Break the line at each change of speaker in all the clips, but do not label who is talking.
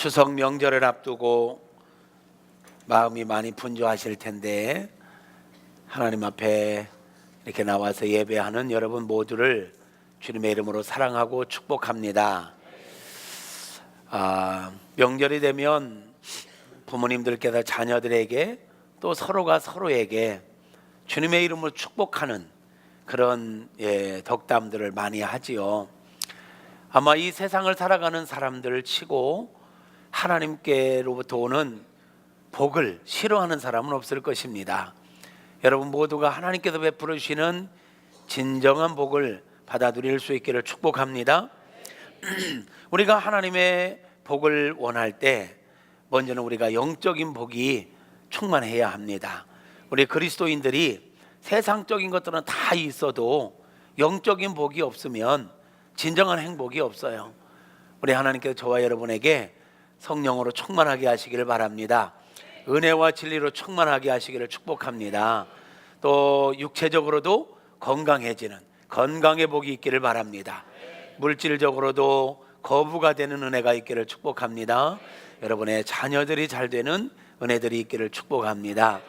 추석 명절을 앞두고 마음이 많이 분주하실 텐데 하나님 앞에 이렇게 나와서 예배하는 여러분 모두를 주님의 이름으로 사랑하고 축복합니다. 명절이 되면 부모님들께서 자녀들에게 또 서로가 서로에게 주님의 이름으로 축복하는 그런 덕담들을 많이 하지요. 아마 이 세상을 살아가는 사람들을 치고 하나님께로부터 오는 복을 싫어하는 사람은 없을 것입니다. 여러분 모두가 하나님께서 베풀어 주시는 진정한 복을 받아 누릴 수 있기를 축복합니다. 우리가 하나님의 복을 원할 때 먼저는 우리가 영적인 복이 충만해야 합니다. 우리 그리스도인들이 세상적인 것들은 다 있어도 영적인 복이 없으면 진정한 행복이 없어요. 우리 하나님께서 저와 여러분에게 성령으로 충만하게 하시기를 바랍니다. 은혜와 진리로 충만하게 하시기를 축복합니다. 또 육체적으로도 건강해지는 건강의 복이 있기를 바랍니다. 물질적으로도 거부가 되는 은혜가 있기를 축복합니다. 여러분의 자녀들이 잘 되는 은혜들이 있기를 축복합니다.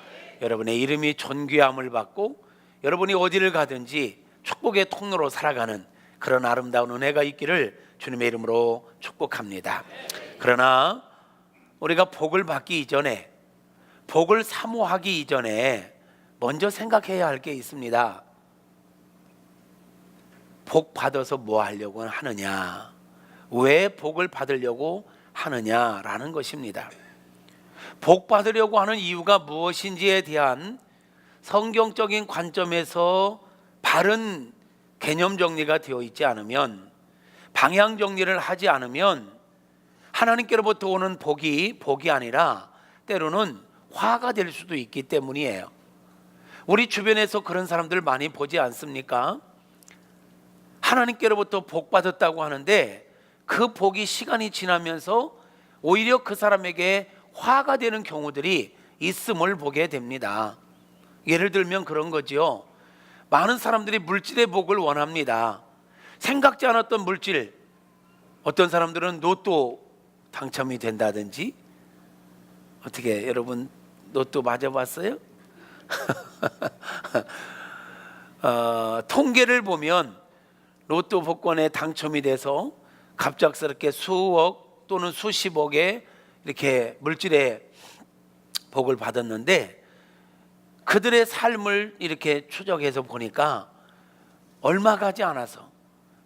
여러분의 이름이 존귀함을 받고 여러분이 어디를 가든지 축복의 통로로 살아가는 그런 아름다운 은혜가 있기를 주님의 이름으로 축복합니다. 그러나 우리가 복을 받기 이전에, 복을 사모하기 이전에 먼저 생각해야 할 게 있습니다. 복 받아서 뭐 하려고 하느냐, 왜 복을 받으려고 하느냐라는 것입니다. 복 받으려고 하는 이유가 무엇인지에 대한 성경적인 관점에서 바른 개념 정리가 되어 있지 않으면, 방향 정리를 하지 않으면 하나님께로부터 오는 복이 아니라 때로는 화가 될 수도 있기 때문이에요. 우리 주변에서 그런 사람들 많이 보지 않습니까? 하나님께로부터 복 받았다고 하는데 그 복이 시간이 지나면서 오히려 그 사람에게 화가 되는 경우들이 있음을 보게 됩니다. 예를 들면 그런 거죠. 많은 사람들이 물질의 복을 원합니다. 생각지 않았던 물질, 어떤 사람들은 로또 당첨이 된다든지. 어떻게 여러분 로또 맞아봤어요? 통계를 보면 로또 복권에 당첨이 돼서 갑작스럽게 수억 또는 수십억의 이렇게 물질의 복을 받았는데 그들의 삶을 이렇게 추적해서 보니까 얼마 가지 않아서,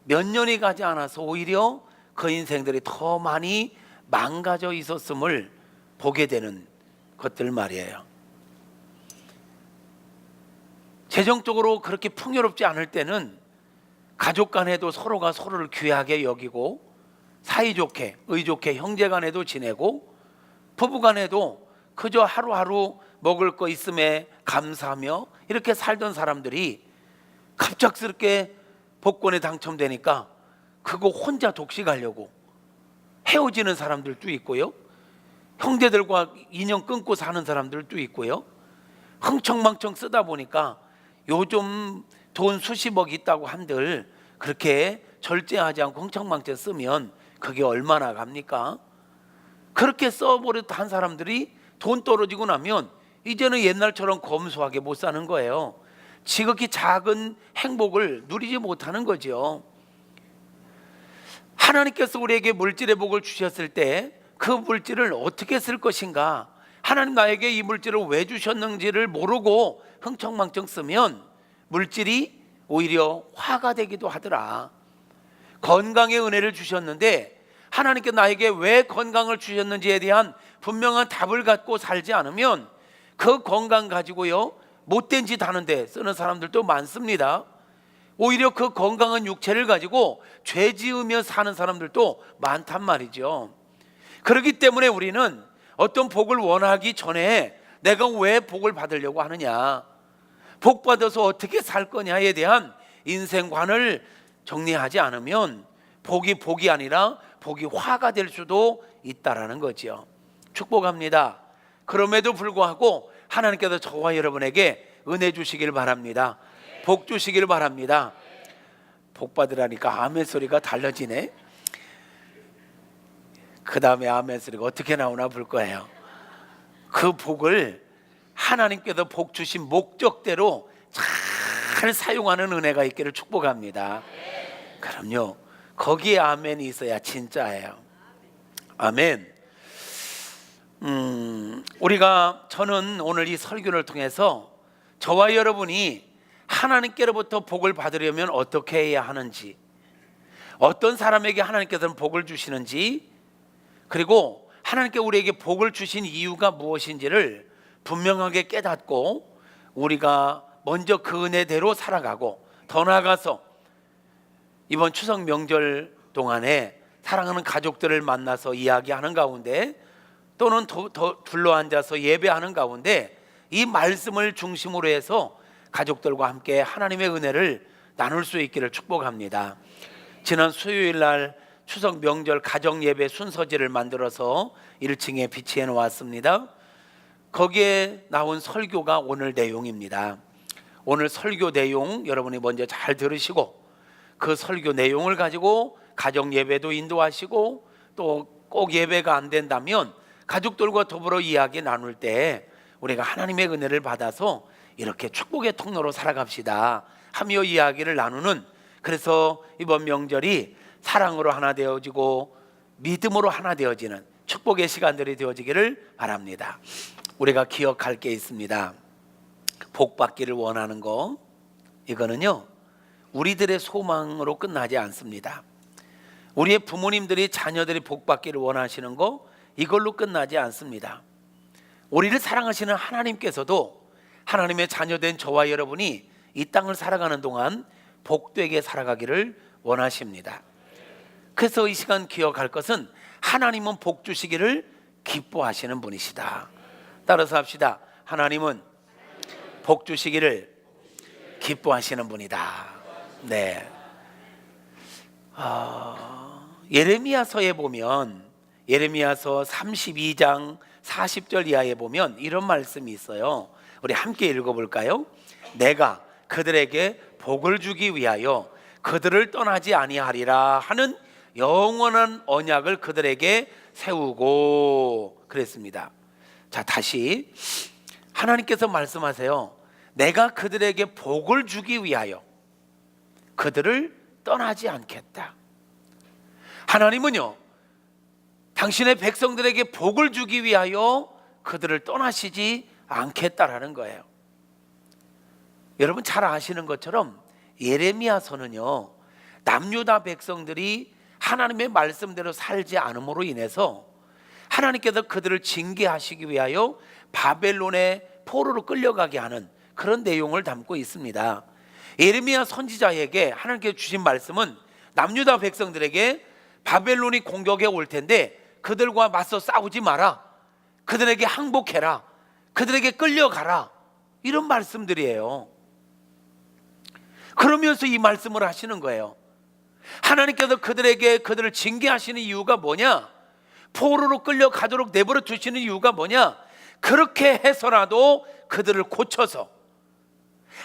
몇 년이 가지 않아서 오히려 그 인생들이 더 많이 망가져 있었음을 보게 되는 것들 말이에요. 재정적으로 그렇게 풍요롭지 않을 때는 가족 간에도 서로가 서로를 귀하게 여기고 사이좋게 의좋게 형제 간에도 지내고 부부 간에도 그저 하루하루 먹을 거 있음에 감사하며 이렇게 살던 사람들이 갑작스럽게 복권에 당첨되니까 그거 혼자 독식하려고 헤어지는 사람들도 있고요, 형제들과 인연 끊고 사는 사람들도 있고요, 흥청망청 쓰다 보니까 요즘 돈 수십억 있다고 한들 그렇게 절제하지 않고 흥청망청 쓰면 그게 얼마나 갑니까? 그렇게 써버렸다 한 사람들이 돈 떨어지고 나면 이제는 옛날처럼 검소하게 못 사는 거예요. 지극히 작은 행복을 누리지 못하는 거죠. 하나님께서 우리에게 물질의 복을 주셨을 때 그 물질을 어떻게 쓸 것인가, 하나님 나에게 이 물질을 왜 주셨는지를 모르고 흥청망청 쓰면 물질이 오히려 화가 되기도 하더라. 건강의 은혜를 주셨는데 하나님께 나에게 왜 건강을 주셨는지에 대한 분명한 답을 갖고 살지 않으면 그 건강 가지고요 못된 짓 하는데 쓰는 사람들도 많습니다. 오히려 그 건강한 육체를 가지고 죄 지으며 사는 사람들도 많단 말이죠. 그렇기 때문에 우리는 어떤 복을 원하기 전에 내가 왜 복을 받으려고 하느냐, 복 받아서 어떻게 살 거냐에 대한 인생관을 정리하지 않으면 복이 아니라 복이 화가 될 수도 있다라는 거죠. 축복합니다. 그럼에도 불구하고 하나님께서 저와 여러분에게 은혜 주시길 바랍니다. 복 주시길 바랍니다. 복 받으라니까 아멘 소리가 달라지네. 그 다음에 아멘 소리가 어떻게 나오나 볼 거예요. 그 복을 하나님께서 복 주신 목적대로 잘 사용하는 은혜가 있기를 축복합니다. 그럼요, 거기에 아멘이 있어야 진짜예요. 아멘. 저는 오늘 이 설교를 통해서 저와 여러분이 하나님께로부터 복을 받으려면 어떻게 해야 하는지, 어떤 사람에게 하나님께서는 복을 주시는지, 그리고 하나님께 우리에게 복을 주신 이유가 무엇인지를 분명하게 깨닫고 우리가 먼저 그 은혜대로 살아가고, 더 나아가서 이번 추석 명절 동안에 사랑하는 가족들을 만나서 이야기하는 가운데, 또는 더 둘러앉아서 예배하는 가운데 이 말씀을 중심으로 해서 가족들과 함께 하나님의 은혜를 나눌 수 있기를 축복합니다. 지난 수요일 날 추석 명절 가정 예배 순서지를 만들어서 1층에 비치해 놓았습니다. 거기에 나온 설교가 오늘 내용입니다. 오늘 설교 내용 여러분이 먼저 잘 들으시고, 그 설교 내용을 가지고 가정 예배도 인도하시고, 또 꼭 예배가 안 된다면 가족들과 더불어 이야기 나눌 때 우리가 하나님의 은혜를 받아서 이렇게 축복의 통로로 살아갑시다 하며 이야기를 나누는, 그래서 이번 명절이 사랑으로 하나 되어지고 믿음으로 하나 되어지는 축복의 시간들이 되어지기를 바랍니다. 우리가 기억할 게 있습니다. 복 받기를 원하는 거, 이거는요 우리들의 소망으로 끝나지 않습니다. 우리의 부모님들이 자녀들이 복 받기를 원하시는 거, 이걸로 끝나지 않습니다. 우리를 사랑하시는 하나님께서도 하나님의 자녀된 저와 여러분이 이 땅을 살아가는 동안 복되게 살아가기를 원하십니다. 그래서 이 시간 기억할 것은 하나님은 복 주시기를 기뻐하시는 분이시다. 따라서 합시다. 하나님은 복 주시기를 기뻐하시는 분이다. 네. 예레미야서에 보면, 예레미야서 32장 40절 이하에 보면 이런 말씀이 있어요. 우리 함께 읽어볼까요? 내가 그들에게 복을 주기 위하여 그들을 떠나지 아니하리라 하는 영원한 언약을 그들에게 세우고, 그랬습니다. 자, 다시 하나님께서 말씀하세요. 내가 그들에게 복을 주기 위하여 그들을 떠나지 않겠다. 하나님은요 당신의 백성들에게 복을 주기 위하여 그들을 떠나시지 않겠다라는 거예요. 여러분 잘 아시는 것처럼 예레미야서는요 남유다 백성들이 하나님의 말씀대로 살지 않음으로 인해서 하나님께서 그들을 징계하시기 위하여 바벨론의 포로로 끌려가게 하는 그런 내용을 담고 있습니다. 예레미야 선지자에게 하나님께서 주신 말씀은 남유다 백성들에게 바벨론이 공격해 올 텐데 그들과 맞서 싸우지 마라, 그들에게 항복해라, 그들에게 끌려가라, 이런 말씀들이에요. 그러면서 이 말씀을 하시는 거예요. 하나님께서 그들을 징계하시는 이유가 뭐냐? 포로로 끌려가도록 내버려 두시는 이유가 뭐냐? 그렇게 해서라도 그들을 고쳐서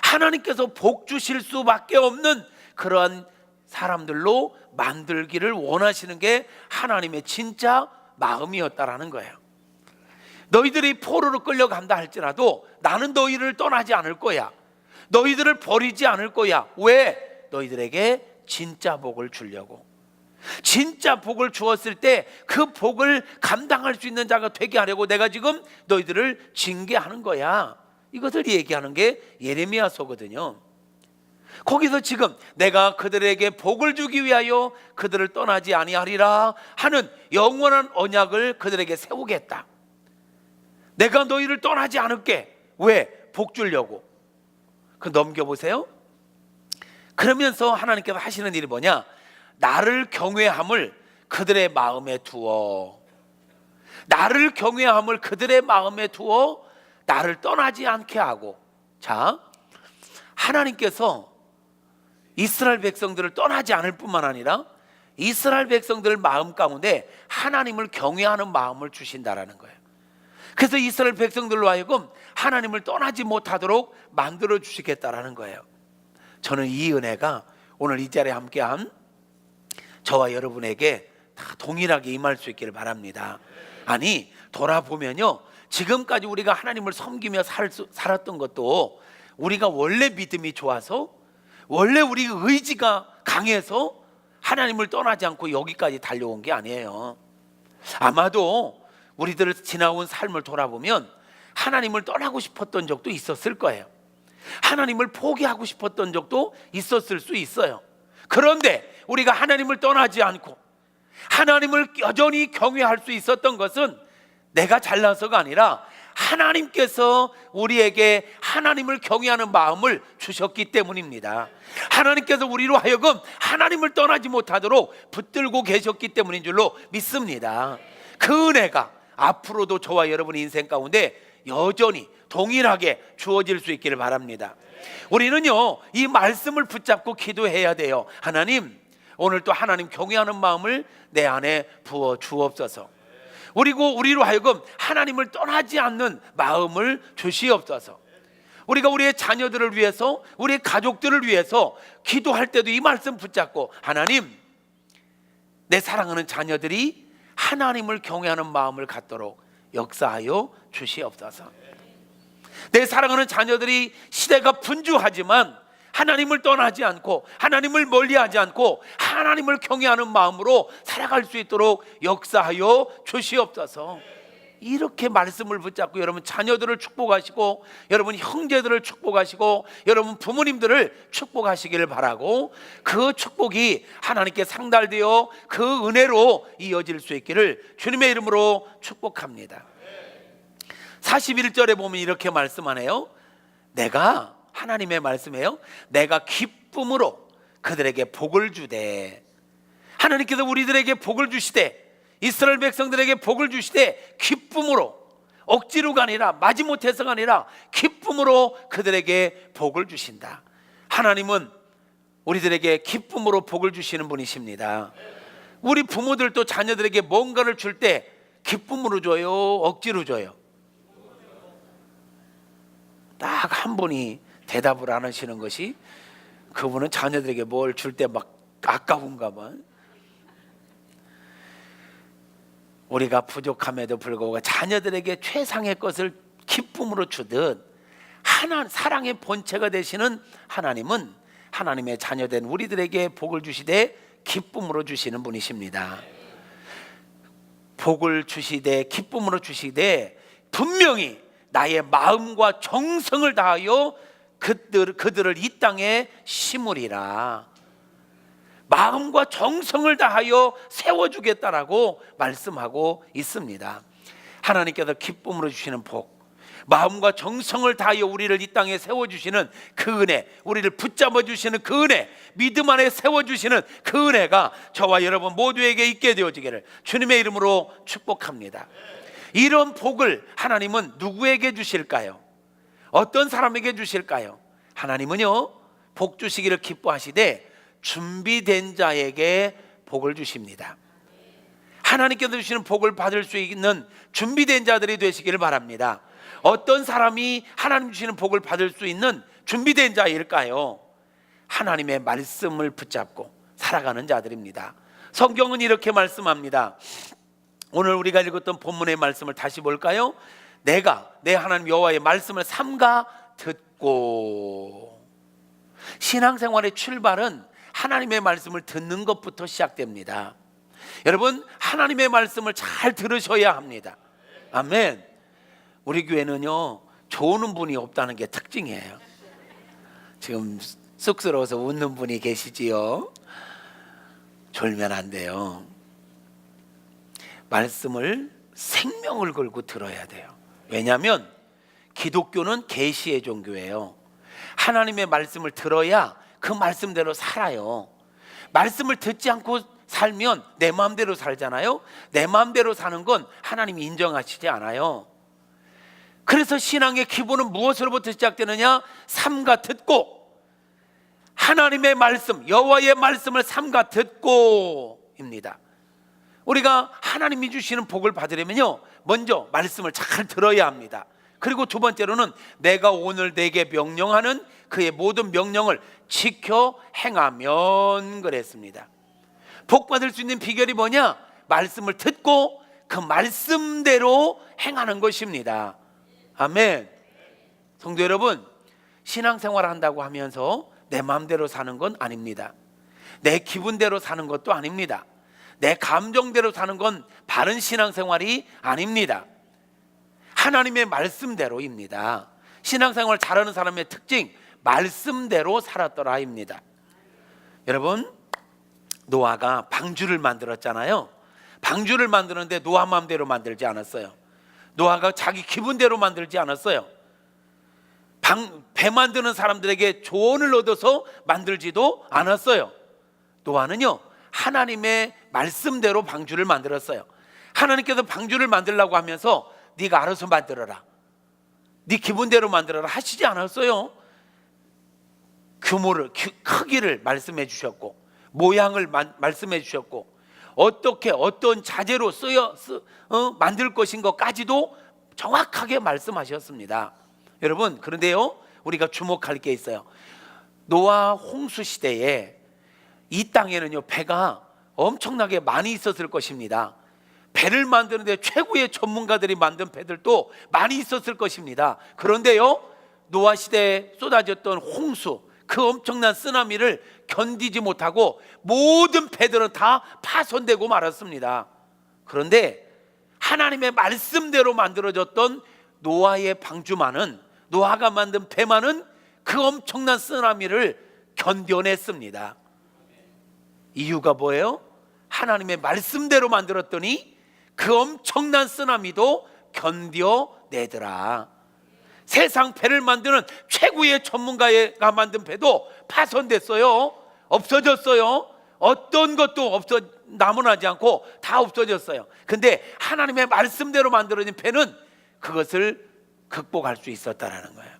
하나님께서 복 주실 수밖에 없는 그러한 사람들로 만들기를 원하시는 게 하나님의 진짜 마음이었다라는 거예요. 너희들이 포로로 끌려간다 할지라도 나는 너희를 떠나지 않을 거야. 너희들을 버리지 않을 거야. 왜? 너희들에게 진짜 복을 주려고. 진짜 복을 주었을 때 그 복을 감당할 수 있는 자가 되게 하려고 내가 지금 너희들을 징계하는 거야. 이것을 얘기하는 게 예레미야서거든요. 거기서 지금 내가 그들에게 복을 주기 위하여 그들을 떠나지 아니하리라 하는 영원한 언약을 그들에게 세우겠다. 내가 너희를 떠나지 않을게. 왜? 복 주려고. 그 넘겨보세요. 그러면서 하나님께서 하시는 일이 뭐냐? 나를 경외함을 그들의 마음에 두어, 나를 경외함을 그들의 마음에 두어 나를 떠나지 않게 하고. 자, 하나님께서 이스라엘 백성들을 떠나지 않을 뿐만 아니라 이스라엘 백성들 마음 가운데 하나님을 경외하는 마음을 주신다라는 거예요. 그래서 이스라엘 백성들로 하여금 하나님을 떠나지 못하도록 만들어 주시겠다라는 거예요. 저는 이 은혜가 오늘 이 자리에 함께한 저와 여러분에게 다 동일하게 임할 수 있기를 바랍니다. 아니, 돌아보면요, 지금까지 우리가 하나님을 섬기며 살았던 것도 우리가 원래 믿음이 좋아서, 원래 우리 의지가 강해서 하나님을 떠나지 않고 여기까지 달려온 게 아니에요. 아마도 우리들 지나온 삶을 돌아보면 하나님을 떠나고 싶었던 적도 있었을 거예요. 하나님을 포기하고 싶었던 적도 있었을 수 있어요. 그런데 우리가 하나님을 떠나지 않고 하나님을 여전히 경외할 수 있었던 것은 내가 잘나서가 아니라 하나님께서 우리에게 하나님을 경외하는 마음을 주셨기 때문입니다. 하나님께서 우리로 하여금 하나님을 떠나지 못하도록 붙들고 계셨기 때문인 줄로 믿습니다. 그 은혜가 앞으로도 저와 여러분의 인생 가운데 여전히 동일하게 주어질 수 있기를 바랍니다. 우리는요, 이 말씀을 붙잡고 기도해야 돼요. 하나님, 오늘 또 하나님 경외하는 마음을 내 안에 부어 주옵소서. 그리고 우리로 하여금 하나님을 떠나지 않는 마음을 주시옵소서. 우리가 우리의 자녀들을 위해서, 우리의 가족들을 위해서 기도할 때도 이 말씀 붙잡고, 하나님, 내 사랑하는 자녀들이 하나님을 경외하는 마음을 갖도록 역사하여 주시옵소서. 내 사랑하는 자녀들이 시대가 분주하지만 하나님을 떠나지 않고 하나님을 멀리하지 않고 하나님을 경외하는 마음으로 살아갈 수 있도록 역사하여 주시옵소서. 이렇게 말씀을 붙잡고 여러분 자녀들을 축복하시고, 여러분 형제들을 축복하시고, 여러분 부모님들을 축복하시기를 바라고, 그 축복이 하나님께 상달되어 그 은혜로 이어질 수 있기를 주님의 이름으로 축복합니다. 41절에 보면 이렇게 말씀하네요. 내가, 하나님의 말씀이에요, 내가 기쁨으로 그들에게 복을 주되. 하나님께서 우리들에게 복을 주시되, 이스라엘 백성들에게 복을 주시되 기쁨으로, 억지로가 아니라, 마지못해서가 아니라 기쁨으로 그들에게 복을 주신다. 하나님은 우리들에게 기쁨으로 복을 주시는 분이십니다. 우리 부모들도 자녀들에게 뭔가를 줄 때 기쁨으로 줘요, 억지로 줘요? 딱 한 분이 대답을 안 하시는 것이, 그분은 자녀들에게 뭘 줄 때 막 아까운가 봐. 우리가 부족함에도 불구하고 자녀들에게 최상의 것을 기쁨으로 주듯, 사랑의 본체가 되시는 하나님은 하나님의 자녀된 우리들에게 복을 주시되 기쁨으로 주시는 분이십니다. 복을 주시되 기쁨으로 주시되 분명히 나의 마음과 정성을 다하여 그들을 이 땅에 심으리라. 마음과 정성을 다하여 세워주겠다라고 말씀하고 있습니다. 하나님께서 기쁨으로 주시는 복, 마음과 정성을 다하여 우리를 이 땅에 세워주시는 그 은혜, 우리를 붙잡아 주시는 그 은혜, 믿음 안에 세워주시는 그 은혜가 저와 여러분 모두에게 있게 되어지기를 주님의 이름으로 축복합니다. 이런 복을 하나님은 누구에게 주실까요? 어떤 사람에게 주실까요? 하나님은요, 복 주시기를 기뻐하시되 준비된 자에게 복을 주십니다. 하나님께서 주시는 복을 받을 수 있는 준비된 자들이 되시기를 바랍니다. 어떤 사람이 하나님 주시는 복을 받을 수 있는 준비된 자일까요? 하나님의 말씀을 붙잡고 살아가는 자들입니다. 성경은 이렇게 말씀합니다. 오늘 우리가 읽었던 본문의 말씀을 다시 볼까요? 내가 내 하나님 여호와의 말씀을 삼가 듣고. 신앙생활의 출발은 하나님의 말씀을 듣는 것부터 시작됩니다. 여러분, 하나님의 말씀을 잘 들으셔야 합니다. 아멘. 우리 교회는요, 좋은 분이 없다는 게 특징이에요. 지금 쑥스러워서 웃는 분이 계시지요? 졸면 안 돼요. 말씀을 생명을 걸고 들어야 돼요. 왜냐하면 기독교는 계시의 종교예요. 하나님의 말씀을 들어야 그 말씀대로 살아요. 말씀을 듣지 않고 살면 내 마음대로 살잖아요. 내 마음대로 사는 건 하나님이 인정하시지 않아요. 그래서 신앙의 기본은 무엇으로부터 시작되느냐? 삼가 듣고, 하나님의 말씀, 여호와의 말씀을 삼가 듣고입니다. 우리가 하나님이 주시는 복을 받으려면요, 먼저 말씀을 잘 들어야 합니다. 그리고 두 번째로는 내가 오늘 내게 명령하는 그의 모든 명령을 지켜 행하면 그랬습니다. 복 받을 수 있는 비결이 뭐냐? 말씀을 듣고 그 말씀대로 행하는 것입니다. 아멘. 성도 여러분, 신앙생활 한다고 하면서 내 마음대로 사는 건 아닙니다. 내 기분대로 사는 것도 아닙니다. 내 감정대로 사는 건 바른 신앙생활이 아닙니다. 하나님의 말씀대로입니다. 신앙생활 잘하는 사람의 특징, 말씀대로 살았더라입니다. 여러분, 노아가 방주를 만들었잖아요. 방주를 만드는데 노아 마음대로 만들지 않았어요. 노아가 자기 기분대로 만들지 않았어요. 배 만드는 사람들에게 조언을 얻어서 만들지도 않았어요. 노아는요, 하나님의 말씀대로 방주를 만들었어요. 하나님께서 방주를 만들라고 하면서 네가 알아서 만들어라, 네 기분대로 만들어라 하시지 않았어요. 규모를, 크기를 말씀해 주셨고, 모양을 말씀해 주셨고, 어떻게 어떤 자재로 만들 것인 것까지도 정확하게 말씀하셨습니다. 여러분, 그런데요, 우리가 주목할 게 있어요. 노아 홍수 시대에 이 땅에는요, 배가 엄청나게 많이 있었을 것입니다. 배를 만드는데 최고의 전문가들이 만든 배들도 많이 있었을 것입니다. 그런데요, 노아 시대에 쏟아졌던 홍수, 그 엄청난 쓰나미를 견디지 못하고 모든 배들은 다 파손되고 말았습니다. 그런데 하나님의 말씀대로 만들어졌던 노아의 방주만은, 노아가 만든 배만은 그 엄청난 쓰나미를 견뎌냈습니다. 이유가 뭐예요? 하나님의 말씀대로 만들었더니 그 엄청난 쓰나미도 견뎌내더라. 세상 배를 만드는 최고의 전문가가 만든 배도 파손됐어요. 없어졌어요. 어떤 것도 남아나지 않고 다 없어졌어요. 근데 하나님의 말씀대로 만들어진 배는 그것을 극복할 수 있었다라는 거예요.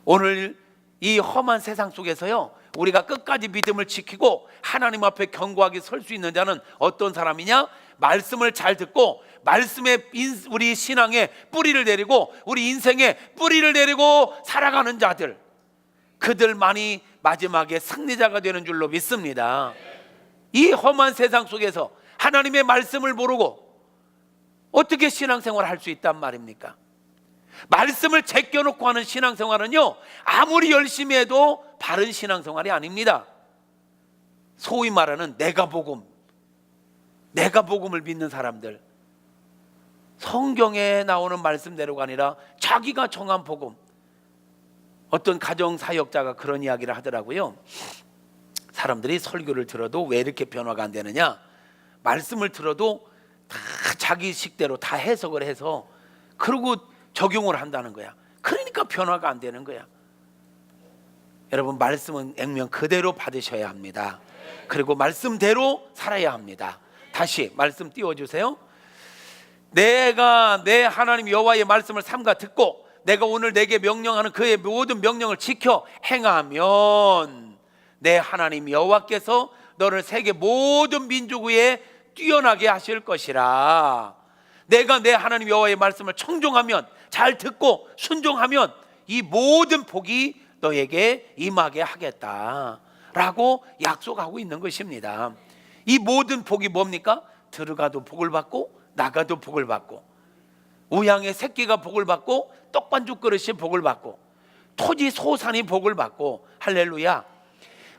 오늘 이 험한 세상 속에서요, 우리가 끝까지 믿음을 지키고 하나님 앞에 견고하게 설 수 있는 자는 어떤 사람이냐? 말씀을 잘 듣고 말씀에 우리 신앙에 뿌리를 내리고 우리 인생에 뿌리를 내리고 살아가는 자들, 그들만이 마지막에 승리자가 되는 줄로 믿습니다. 이 험한 세상 속에서 하나님의 말씀을 모르고 어떻게 신앙생활을 할 수 있단 말입니까? 말씀을 제껴놓고 하는 신앙생활은요, 아무리 열심히 해도 바른 신앙생활이 아닙니다. 소위 말하는 내가 복음을 믿는 사람들, 성경에 나오는 말씀대로가 아니라 자기가 정한 복음. 어떤 가정사역자가 그런 이야기를 하더라고요. 사람들이 설교를 들어도 왜 이렇게 변화가 안 되느냐? 말씀을 들어도 다 자기 식대로 다 해석을 해서 그러고 적용을 한다는 거야. 그러니까 변화가 안 되는 거야. 여러분, 말씀은 액면 그대로 받으셔야 합니다. 그리고 말씀대로 살아야 합니다. 다시 말씀 띄워주세요. 내가 내 하나님 여호와의 말씀을 삼가 듣고 내가 오늘 내게 명령하는 그의 모든 명령을 지켜 행하면 내 하나님 여호와께서 너를 세계 모든 민족 위에 뛰어나게 하실 것이라. 내가 내 하나님 여호와의 말씀을 청종하면, 잘 듣고 순종하면 이 모든 복이 너에게 임하게 하겠다라고 약속하고 있는 것입니다. 이 모든 복이 뭡니까? 들어가도 복을 받고 나가도 복을 받고, 우양의 새끼가 복을 받고 떡반죽 그릇이 복을 받고 토지 소산이 복을 받고. 할렐루야.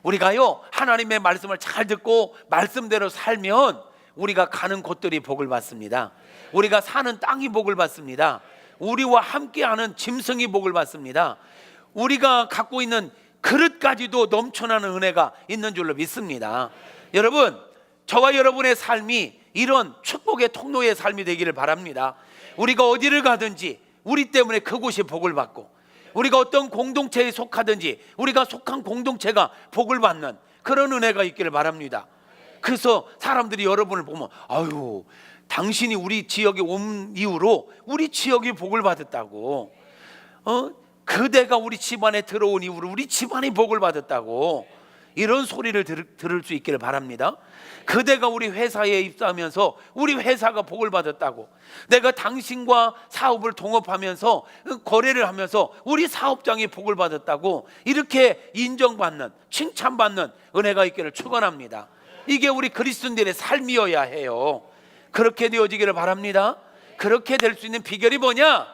우리가요, 하나님의 말씀을 잘 듣고 말씀대로 살면 우리가 가는 곳들이 복을 받습니다. 우리가 사는 땅이 복을 받습니다. 우리와 함께하는 짐승이 복을 받습니다. 우리가 갖고 있는 그릇까지도 넘쳐나는 은혜가 있는 줄로 믿습니다. 여러분, 저와 여러분의 삶이 이런 축복의 통로의 삶이 되기를 바랍니다. 우리가 어디를 가든지 우리 때문에 그곳이 복을 받고, 우리가 어떤 공동체에 속하든지 우리가 속한 공동체가 복을 받는 그런 은혜가 있기를 바랍니다. 그래서 사람들이 여러분을 보면, 아유, 당신이 우리 지역에 온 이후로 우리 지역이 복을 받았다고, 그대가 우리 집안에 들어온 이후로 우리 집안이 복을 받았다고, 이런 소리를 들을 수 있기를 바랍니다. 그대가 우리 회사에 입사하면서 우리 회사가 복을 받았다고, 내가 당신과 사업을 동업하면서 거래를 하면서 우리 사업장이 복을 받았다고, 이렇게 인정받는, 칭찬받는 은혜가 있기를 축원합니다. 이게 우리 그리스도인들의 삶이어야 해요. 그렇게 되어지기를 바랍니다. 그렇게 될 수 있는 비결이 뭐냐?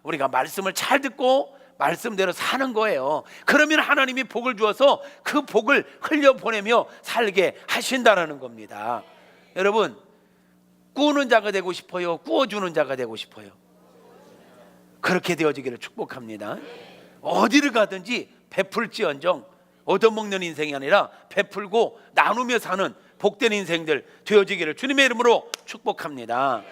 우리가 말씀을 잘 듣고 말씀대로 사는 거예요. 그러면 하나님이 복을 주어서 그 복을 흘려보내며 살게 하신다라는 겁니다. 여러분, 꾸는 자가 되고 싶어요? 꾸어주는 자가 되고 싶어요? 그렇게 되어지기를 축복합니다. 어디를 가든지 베풀지언정, 얻어먹는 인생이 아니라 베풀고 나누며 사는 복된 인생들 되어지기를 주님의 이름으로 축복합니다.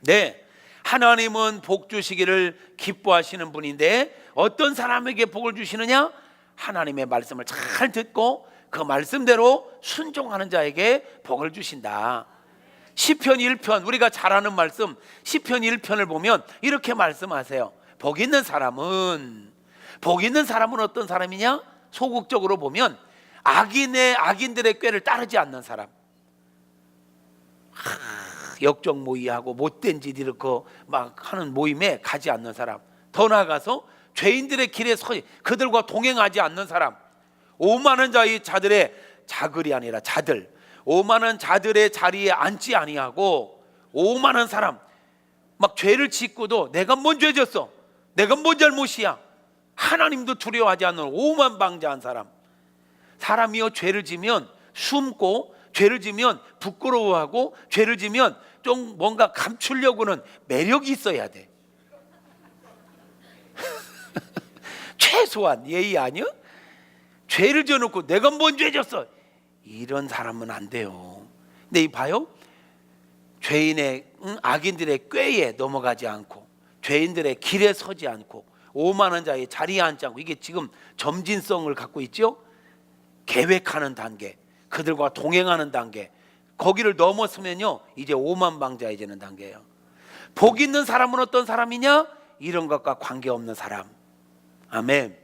네, 하나님은 복 주시기를 기뻐하시는 분인데 어떤 사람에게 복을 주시느냐? 하나님의 말씀을 잘 듣고 그 말씀대로 순종하는 자에게 복을 주신다. 시편 1편, 우리가 잘 아는 말씀 시편 1편을 보면 이렇게 말씀하세요. 복 있는 사람은 어떤 사람이냐? 소극적으로 보면 악인들의 꾀를 따르지 않는 사람. 역적모의하고 못된 짓 이렇게 막 하는 모임에 가지 않는 사람. 더 나아가서 죄인들의 길에 그들과 동행하지 않는 사람. 오만한 자들의 자글이 아니라 자들, 오만한 자들의 자리에 앉지 아니하고, 오만한 사람 막 죄를 짓고도 내가 뭔 죄 졌어, 내가 뭔 잘못이야, 하나님도 두려워하지 않는 오만방자한 사람. 사람이요, 죄를 지면 숨고, 죄를 지면 부끄러워하고, 죄를 지면 좀 뭔가 감추려고는 매력이 있어야 돼. 최소한 예의 아니요? 죄를 지어놓고 내가 뭔 죄 졌어, 이런 사람은 안 돼요. 근데 이 봐요, 죄인의 악인들의 꾀에 넘어가지 않고, 죄인들의 길에 서지 않고, 오만한 자의 자리에 앉지 않고, 이게 지금 점진성을 갖고 있죠. 계획하는 단계, 그들과 동행하는 단계, 거기를 넘었으면요 이제 오만방자해지는 단계예요. 복 있는 사람은 어떤 사람이냐? 이런 것과 관계없는 사람. 아멘.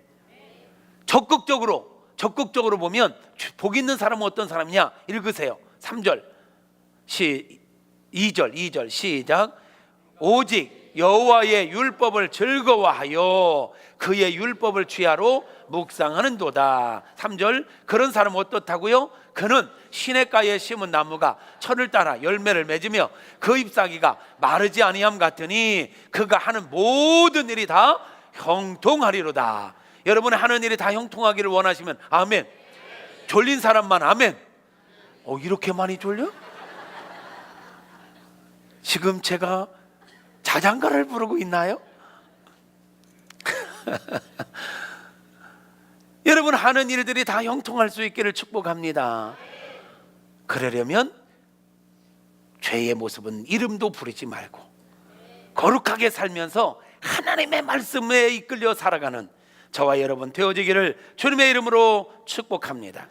적극적으로 보면 복 있는 사람은 어떤 사람이냐? 읽으세요. 3절 2절 시작. 오직 여호와의 율법을 즐거워하여 그의 율법을 취하로 묵상하는도다. 3절, 그런 사람은 어떻다고요? 그는 시냇가에 심은 나무가 철을 따라 열매를 맺으며 그 잎사귀가 마르지 아니함 같으니 그가 하는 모든 일이 다 형통하리로다. 여러분, 하는 일이 다 형통하기를 원하시면 아멘. 졸린 사람만 아멘. 이렇게 많이 졸려? 지금 제가 자장가를 부르고 있나요? 여러분, 하는 일들이 다 형통할 수 있기를 축복합니다. 그러려면 죄의 모습은 이름도 부르지 말고 거룩하게 살면서 하나님의 말씀에 이끌려 살아가는 저와 여러분 되어지기를 주님의 이름으로 축복합니다.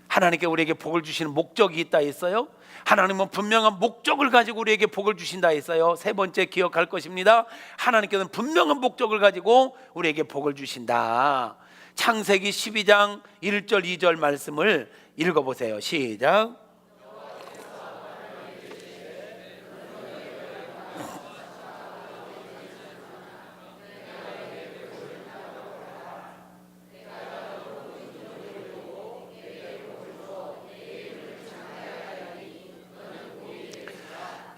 하나님께 우리에게 복을 주시는 목적이 있다 했어요. 하나님은 분명한 목적을 가지고 우리에게 복을 주신다 했어요. 세 번째 기억할 것입니다. 하나님께서는 분명한 목적을 가지고 우리에게 복을 주신다. 창세기 12장 1절 2절 말씀을 읽어보세요. 시작.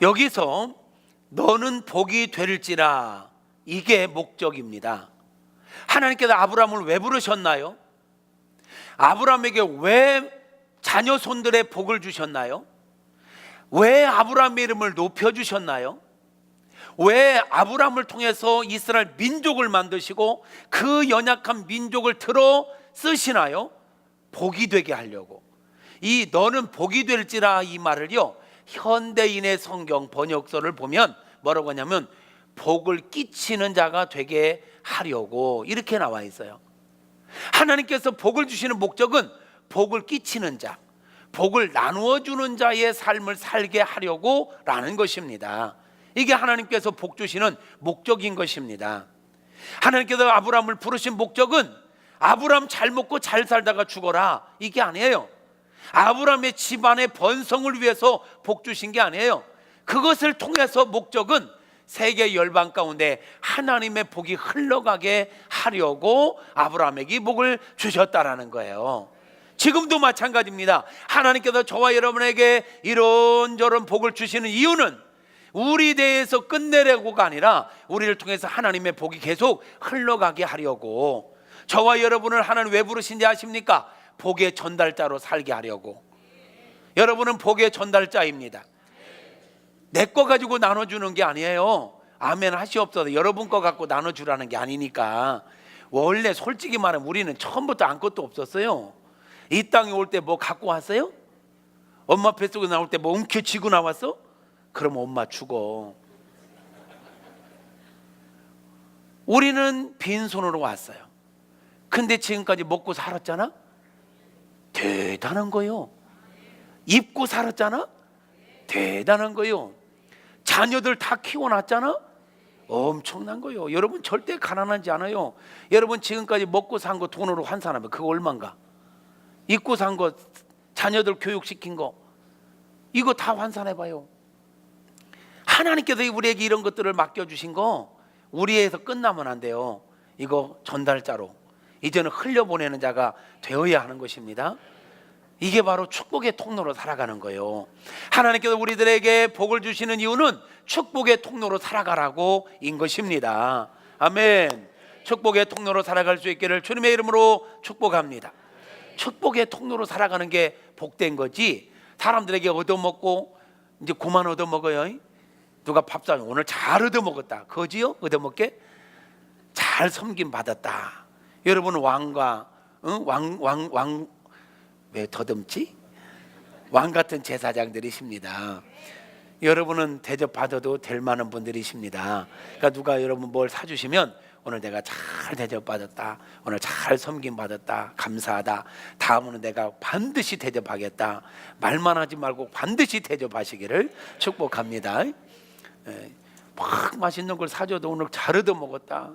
여기서 너는 복이 될지라, 이게 목적입니다. 하나님께서 아브라함을 왜 부르셨나요? 아브라함에게 왜 자녀 손들의 복을 주셨나요? 왜 아브라함의 이름을 높여주셨나요? 왜 아브라함을 통해서 이스라엘 민족을 만드시고 그 연약한 민족을 들어 쓰시나요? 복이 되게 하려고. 이 너는 복이 될지라 이 말을요, 현대인의 성경 번역서를 보면 뭐라고 하냐면 복을 끼치는 자가 되게 하려고 이렇게 나와 있어요. 하나님께서 복을 주시는 목적은 복을 끼치는 자, 복을 나누어 주는 자의 삶을 살게 하려고 라는 것입니다. 이게 하나님께서 복 주시는 목적인 것입니다. 하나님께서 아브라함을 부르신 목적은 아브라함 잘 먹고 잘 살다가 죽어라, 이게 아니에요. 아브라함의 집안의 번성을 위해서 복 주신 게 아니에요. 그것을 통해서 목적은 세계 열방 가운데 하나님의 복이 흘러가게 하려고 아브라함에게 복을 주셨다라는 거예요. 지금도 마찬가지입니다. 하나님께서 저와 여러분에게 이런저런 복을 주시는 이유는 우리 대해서 끝내려고가 아니라 우리를 통해서 하나님의 복이 계속 흘러가게 하려고. 저와 여러분을 하나님 왜 부르신지 아십니까? 복의 전달자로 살게 하려고. 여러분은 복의 전달자입니다. 내 거 가지고 나눠주는 게 아니에요. 아멘 하시옵소서. 여러분 거 갖고 나눠주라는 게 아니니까. 원래 솔직히 말하면 우리는 처음부터 아무것도 없었어요. 이 땅에 올 때 뭐 갖고 왔어요? 엄마 뱃속에 나올 때 뭐 움켜쥐고 나왔어? 그럼 엄마 죽어. 우리는 빈손으로 왔어요. 근데 지금까지 먹고 살았잖아? 대단한 거요. 입고 살았잖아? 대단한 거요. 자녀들 다 키워놨잖아? 엄청난 거요. 여러분 절대 가난하지 않아요. 여러분 지금까지 먹고 산 거 돈으로 환산하면 그거 얼마인가? 입고 산 거, 자녀들 교육시킨 거, 이거 다 환산해봐요. 하나님께서 우리에게 이런 것들을 맡겨주신 거 우리에서 끝나면 안 돼요. 이거 전달자로 이제는 흘려보내는 자가 되어야 하는 것입니다. 이게 바로 축복의 통로로 살아가는 거예요. 하나님께서 우리들에게 복을 주시는 이유는 축복의 통로로 살아가라고 인 것입니다. 아멘. 축복의 통로로 살아갈 수 있기를 주님의 이름으로 축복합니다. 축복의 통로로 살아가는 게 복된 거지, 사람들에게 얻어먹고 이제 그만 얻어먹어요. 누가 밥 사면 오늘 잘 얻어먹었다, 거지요? 얻어먹게? 잘 섬김 받았다. 여러분 왕과 왜 더듬지? 왕 같은 제사장들이십니다. 여러분은 대접받아도 될 만한 분들이십니다. 그러니까 누가 여러분 뭘 사주시면 오늘 내가 잘 대접받았다, 오늘 잘 섬김받았다, 감사하다, 다음은 내가 반드시 대접하겠다, 말만 하지 말고 반드시 대접하시기를 축복합니다. 막 맛있는 걸 사줘도 오늘 잘 얻어먹었다.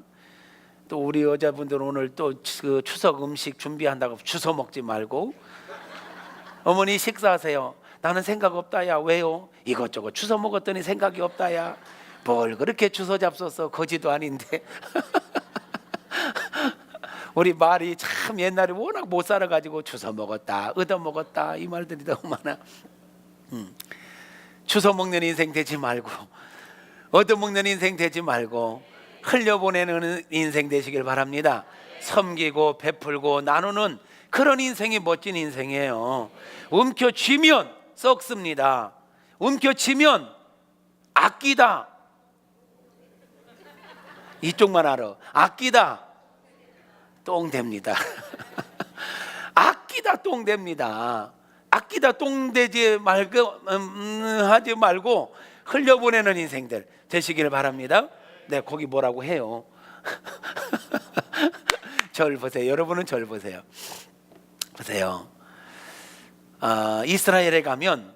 또 우리 여자분들 오늘 또 그 추석 음식 준비한다고 주워 먹지 말고, 어머니 식사하세요. 나는 생각 없다야. 왜요? 이것저것 주워 먹었더니 생각이 없다야. 뭘 그렇게 주워 잡숴서 거지도 아닌데. 우리 말이 참 옛날에 워낙 못 살아가지고 주워 먹었다, 얻어 먹었다 이 말들이 너무 많아. 주워 먹는 인생 되지 말고, 얻어 먹는 인생 되지 말고, 흘려보내는 인생 되시길 바랍니다. 섬기고 베풀고 나누는 그런 인생이 멋진 인생이에요. 움켜쥐면 썩습니다. 움켜쥐면 아끼다. 이쪽만 알아. 아끼다 똥 됩니다. 아끼다 똥 됩니다. 아끼다 똥 되지 말고 하지 말고 흘려보내는 인생들 되시길 바랍니다. 네, 거기 뭐라고 해요? 절 보세요. 여러분은 절 보세요. 보세요. 이스라엘에 가면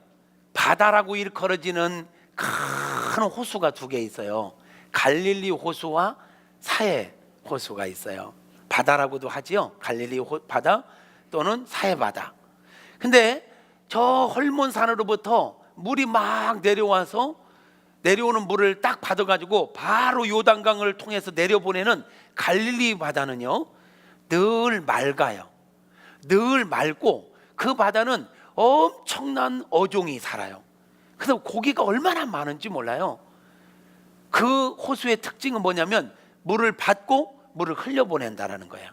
바다라고 일컬어지는 큰 호수가 두 개 있어요. 갈릴리 호수와 사해 호수가 있어요. 바다라고도 하지요. 갈릴리 바다 또는 사해 바다. 근데 저 헐몬산으로부터 물이 막 내려오는 물을 딱 받아가지고 바로 요단강을 통해서 내려보내는 갈릴리 바다는요, 늘 맑아요. 늘 맑고 그 바다는 엄청난 어종이 살아요. 그래서 고기가 얼마나 많은지 몰라요. 그 호수의 특징은 뭐냐면 물을 받고 물을 흘려보낸다라는 거예요.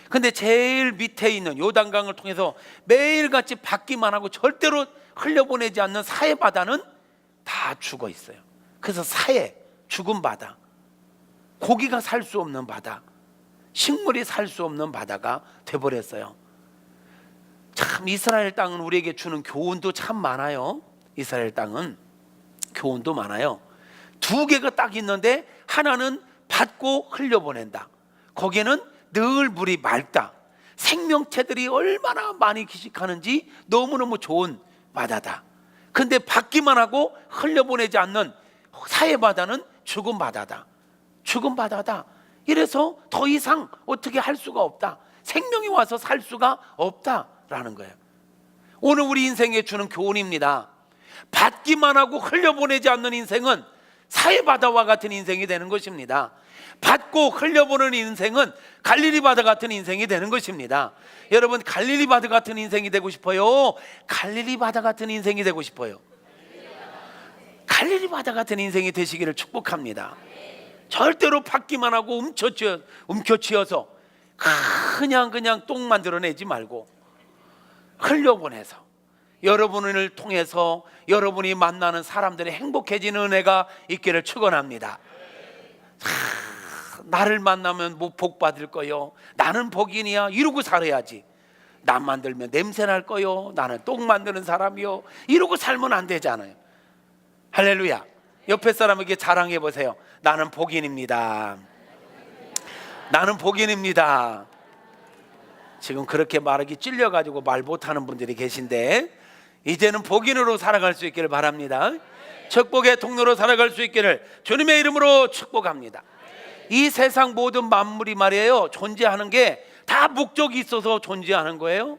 근데 제일 밑에 있는 요단강을 통해서 매일같이 받기만 하고 절대로 흘려보내지 않는 사해 바다는 다 죽어 있어요. 그래서 사해, 죽은 바다, 고기가 살 수 없는 바다, 식물이 살 수 없는 바다가 돼버렸어요. 참 이스라엘 땅은 우리에게 주는 교훈도 참 많아요. 이스라엘 땅은 교훈도 많아요. 두 개가 딱 있는데 하나는 받고 흘려보낸다. 거기에는 늘 물이 맑다. 생명체들이 얼마나 많이 기식하는지 너무너무 좋은 바다다. 근데 받기만 하고 흘려보내지 않는 사해 바다는 죽은 바다다. 죽은 바다다. 이래서 더 이상 어떻게 할 수가 없다. 생명이 와서 살 수가 없다라는 거예요. 오늘 우리 인생에 주는 교훈입니다. 받기만 하고 흘려보내지 않는 인생은 사해바다와 같은 인생이 되는 것입니다. 받고 흘려보는 인생은 갈릴리 바다 같은 인생이 되는 것입니다. 여러분, 갈릴리 바다 같은 인생이 되고 싶어요? 갈릴리 바다 같은 인생이 되고 싶어요? 갈릴리 바다 같은 인생이 되시기를 축복합니다. 절대로 받기만 하고 움켜쥐어서 그냥 똥 만들어내지 말고 흘려보내서 여러분을 통해서 여러분이 만나는 사람들이 행복해지는 은혜가 있기를 축원합니다. 나를 만나면 뭐 복 받을 거요, 나는 복인이야 이러고 살아야지. 남 만들면 냄새 날 거요, 나는 똥 만드는 사람이요 이러고 살면 안 되잖아요. 할렐루야. 옆에 사람에게 자랑해 보세요. 나는 복인입니다. 나는 복인입니다. 지금 그렇게 말하기 찔려가지고 말 못하는 분들이 계신데 이제는 복인으로 살아갈 수 있기를 바랍니다. 축복의 통로로 살아갈 수 있기를 주님의 이름으로 축복합니다. 이 세상 모든 만물이 말이에요, 존재하는 게 다 목적이 있어서 존재하는 거예요.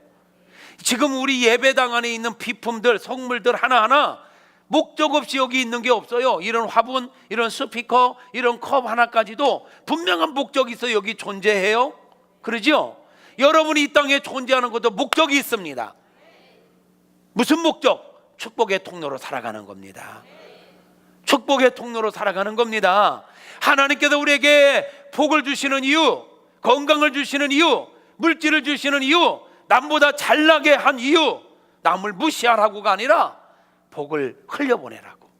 지금 우리 예배당 안에 있는 비품들, 성물들 하나하나 목적 없이 여기 있는 게 없어요. 이런 화분, 이런 스피커, 이런 컵 하나까지도 분명한 목적이 있어 여기 존재해요. 그러죠? 여러분이 이 땅에 존재하는 것도 목적이 있습니다. 무슨 목적? 축복의 통로로 살아가는 겁니다. 축복의 통로로 살아가는 겁니다. 하나님께서 우리에게 복을 주시는 이유, 건강을 주시는 이유, 물질을 주시는 이유, 남보다 잘나게 한 이유, 남을 무시하라고가 아니라 복을 흘려보내라고,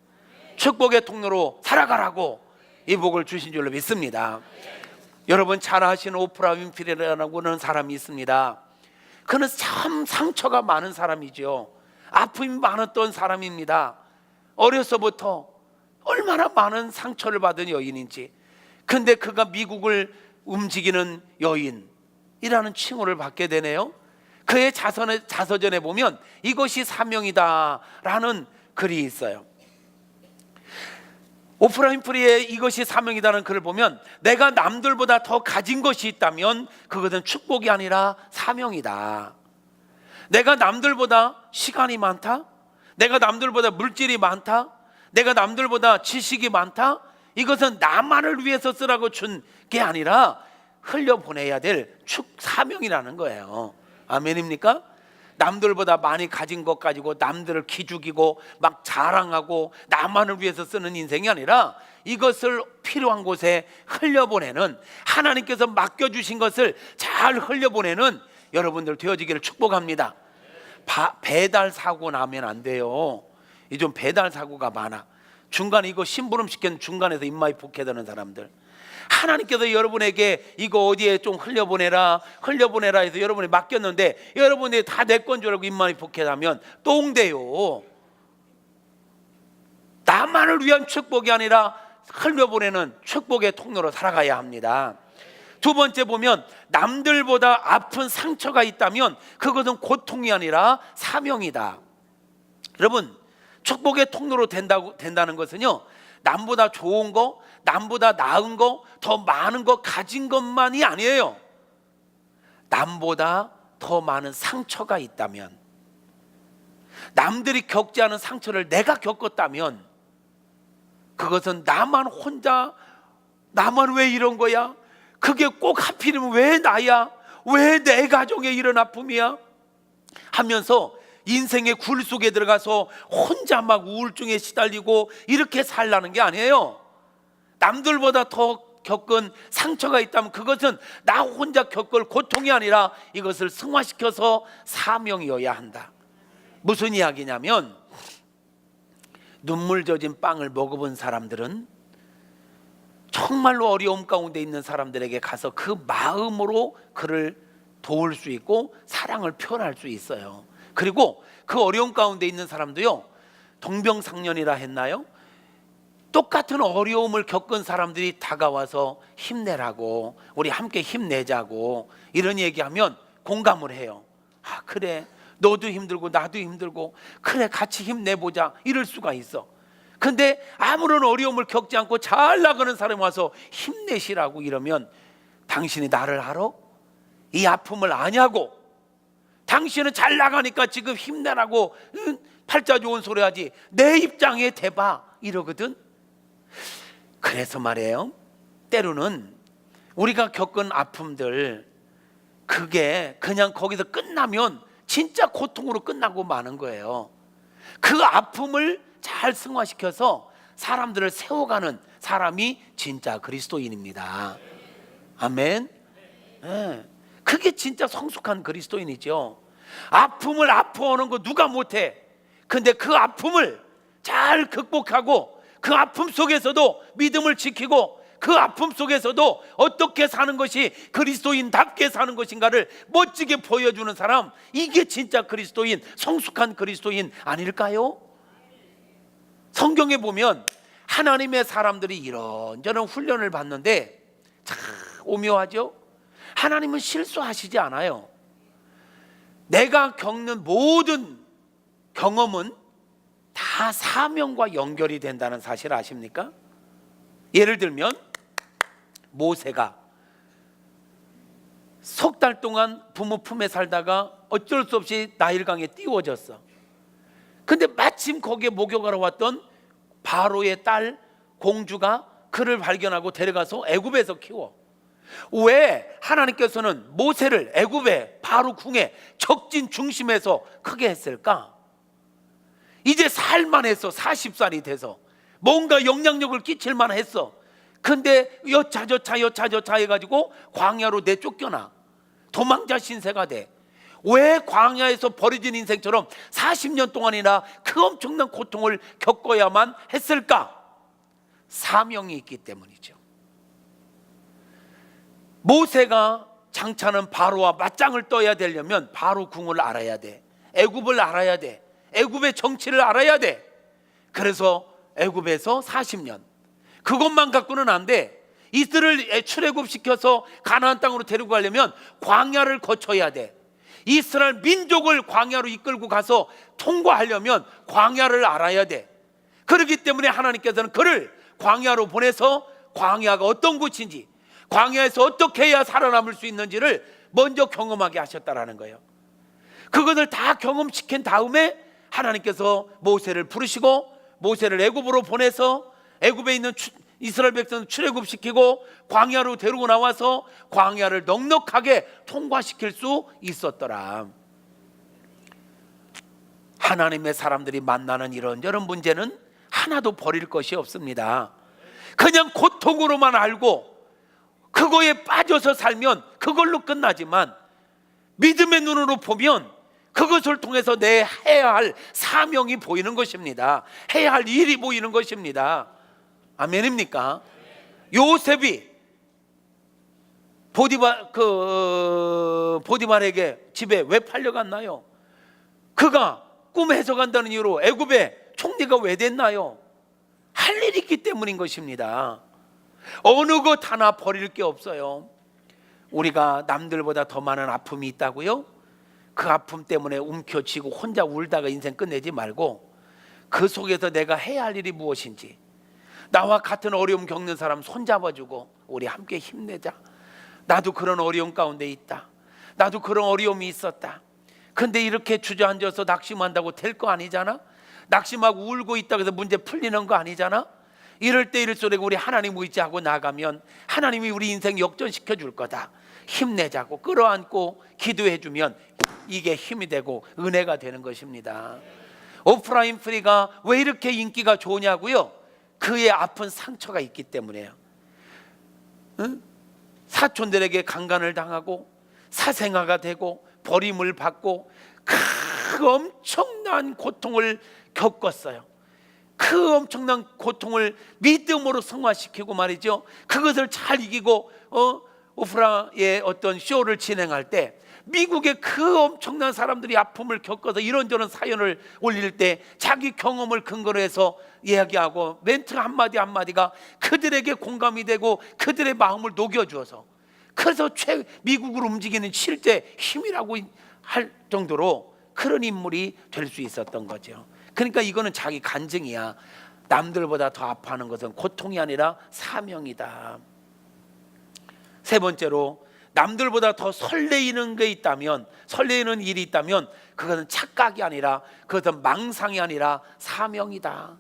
축복의 통로로 살아가라고 이 복을 주신 줄로 믿습니다. 여러분, 잘 아시는 오프라 윈프리라는 사람이 있습니다. 그는 참 상처가 많은 사람이죠. 아픔이 많았던 사람입니다. 어려서부터 얼마나 많은 상처를 받은 여인인지. 근데 그가 미국을 움직이는 여인이라는 칭호를 받게 되네요. 그의 자서전에 보면 이것이 사명이다 라는 글이 있어요. 오프라 윈프리의 이것이 사명이다는 글을 보면 내가 남들보다 더 가진 것이 있다면 그것은 축복이 아니라 사명이다. 내가 남들보다 시간이 많다, 내가 남들보다 물질이 많다, 내가 남들보다 지식이 많다, 이것은 나만을 위해서 쓰라고 준 게 아니라 흘려보내야 될 사명이라는 거예요. 아멘입니까? 남들보다 많이 가진 것 가지고 남들을 기죽이고 막 자랑하고 나만을 위해서 쓰는 인생이 아니라 이것을 필요한 곳에 흘려보내는, 하나님께서 맡겨주신 것을 잘 흘려보내는 여러분들 되어지기를 축복합니다. 배달 사고 나면 안 돼요. 요즘 배달 사고가 많아. 중간에 이거 심부름 시키는 중간에서 입마이 복해되는 사람들, 하나님께서 여러분에게 이거 어디에 좀 흘려보내라 해서 여러분이 맡겼는데 여러분이 다 내 건 줄 알고 입마이 복해하면 똥돼요. 나만을 위한 축복이 아니라 흘려보내는 축복의 통로로 살아가야 합니다. 두 번째 보면 남들보다 아픈 상처가 있다면 그것은 고통이 아니라 사명이다. 여러분, 축복의 통로로 된다는 것은요, 남보다 좋은 거, 남보다 나은 거, 더 많은 거 가진 것만이 아니에요. 남보다 더 많은 상처가 있다면, 남들이 겪지 않은 상처를 내가 겪었다면 그것은 나만 왜 이런 거야? 그게 꼭 하필이면 왜 나야? 왜 내 가정에 이런 아픔이야? 하면서 인생의 굴 속에 들어가서 혼자 막 우울증에 시달리고 이렇게 살라는 게 아니에요. 남들보다 더 겪은 상처가 있다면 그것은 나 혼자 겪을 고통이 아니라 이것을 승화시켜서 사명이어야 한다. 무슨 이야기냐면, 눈물 젖은 빵을 먹어본 사람들은 정말로 어려움 가운데 있는 사람들에게 가서 그 마음으로 그를 도울 수 있고 사랑을 표현할 수 있어요. 그리고 그 어려움 가운데 있는 사람도요, 동병상련이라 했나요? 똑같은 어려움을 겪은 사람들이 다가와서 힘내라고, 우리 함께 힘내자고 이런 얘기하면 공감을 해요. 아, 그래, 너도 힘들고 나도 힘들고, 그래 같이 힘내보자, 이럴 수가 있어. 근데 아무런 어려움을 겪지 않고 잘 나가는 사람이 와서 힘내시라고 이러면 당신이 나를 알아? 이 아픔을 아냐고? 당신은 잘 나가니까 지금 힘내라고 팔자 좋은 소리 하지, 내 입장에 대봐 이러거든. 그래서 말이에요, 때로는 우리가 겪은 아픔들, 그게 그냥 거기서 끝나면 진짜 고통으로 끝나고 마는 거예요. 그 아픔을 잘 승화시켜서 사람들을 세워가는 사람이 진짜 그리스도인입니다. 아멘. 네. 그게 진짜 성숙한 그리스도인이죠. 아픔을 아파하는 거 누가 못해. 근데 그 아픔을 잘 극복하고 그 아픔 속에서도 믿음을 지키고 그 아픔 속에서도 어떻게 사는 것이 그리스도인답게 사는 것인가를 멋지게 보여주는 사람, 이게 진짜 그리스도인, 성숙한 그리스도인 아닐까요? 성경에 보면 하나님의 사람들이 이런저런 훈련을 받는데 참 오묘하죠. 하나님은 실수하시지 않아요. 내가 겪는 모든 경험은 다 사명과 연결이 된다는 사실 아십니까? 예를 들면 모세가 석 달 동안 부모 품에 살다가 어쩔 수 없이 나일강에 띄워졌어. 근데 마침 거기에 목욕하러 왔던 바로의 딸 공주가 그를 발견하고 데려가서 애굽에서 키워. 왜 하나님께서는 모세를 애굽의 바로 궁의 적진 중심에서 크게 했을까? 이제 살만했어. 40살이 돼서 뭔가 영향력을 끼칠만 했어. 근데 여차저차 해가지고 광야로 내쫓겨나. 도망자 신세가 돼. 왜 광야에서 버려진 인생처럼 40년 동안이나 그 엄청난 고통을 겪어야만 했을까? 사명이 있기 때문이죠. 모세가 장차는 바로와 맞짱을 떠야 되려면 바로 궁을 알아야 돼. 애굽을 알아야 돼. 애굽의 정치를 알아야 돼. 그래서 애굽에서 40년, 그것만 갖고는 안 돼. 이스라엘을 출애굽시켜서 가나안 땅으로 데리고 가려면 광야를 거쳐야 돼. 이스라엘 민족을 광야로 이끌고 가서 통과하려면 광야를 알아야 돼. 그렇기 때문에 하나님께서는 그를 광야로 보내서 광야가 어떤 곳인지, 광야에서 어떻게 해야 살아남을 수 있는지를 먼저 경험하게 하셨다라는 거예요. 그것을 다 경험시킨 다음에 하나님께서 모세를 부르시고 모세를 애굽으로 보내서 애굽에 있는 이스라엘 백성을 출애굽시키고 광야로 데리고 나와서 광야를 넉넉하게 통과시킬 수 있었더라. 하나님의 사람들이 만나는 이런저런 문제는 하나도 버릴 것이 없습니다. 그냥 고통으로만 알고 그거에 빠져서 살면 그걸로 끝나지만, 믿음의 눈으로 보면 그것을 통해서 내 해야 할 사명이 보이는 것입니다. 해야 할 일이 보이는 것입니다. 아멘입니까? 요셉이 보디발에게 집에 왜 팔려갔나요? 그가 꿈 해석한다는 이유로 애굽의 총리가 왜 됐나요? 할 일이 있기 때문인 것입니다. 어느 것 하나 버릴 게 없어요. 우리가 남들보다 더 많은 아픔이 있다고요? 그 아픔 때문에 움켜쥐고 혼자 울다가 인생 끝내지 말고 그 속에서 내가 해야 할 일이 무엇인지, 나와 같은 어려움 겪는 사람 손잡아주고 우리 함께 힘내자. 나도 그런 어려움 가운데 있다. 나도 그런 어려움이 있었다. 근데 이렇게 주저앉아서 낙심한다고 될 거 아니잖아. 낙심하고 울고 있다고 해서 문제 풀리는 거 아니잖아. 이럴 때 이럴수록 우리 하나님 의지하고 나가면 하나님이 우리 인생 역전시켜 줄 거다. 힘내자고 끌어안고 기도해 주면 이게 힘이 되고 은혜가 되는 것입니다. 오프라 윈프리가 왜 이렇게 인기가 좋으냐고요? 그의 아픈 상처가 있기 때문에요. 응? 사촌들에게 강간을 당하고 사생아가 되고 버림을 받고 그 엄청난 고통을 겪었어요. 그 엄청난 고통을 믿음으로 승화시키고 말이죠. 그것을 잘 이기고 오프라의 어떤 쇼를 진행할 때 미국의 그 엄청난 사람들이 아픔을 겪어서 이런저런 사연을 올릴 때 자기 경험을 근거로 해서 이야기하고 멘트 한마디 한마디가 그들에게 공감이 되고 그들의 마음을 녹여주어서, 그래서 미국을 움직이는 실제 힘이라고 할 정도로 그런 인물이 될 수 있었던 거죠. 그러니까 이거는 자기 간증이야. 남들보다 더 아파하는 것은 고통이 아니라 사명이다. 세 번째로, 남들보다 더 설레이는 게 있다면, 설레이는 일이 있다면 그것은 착각이 아니라, 그것은 망상이 아니라 사명이다.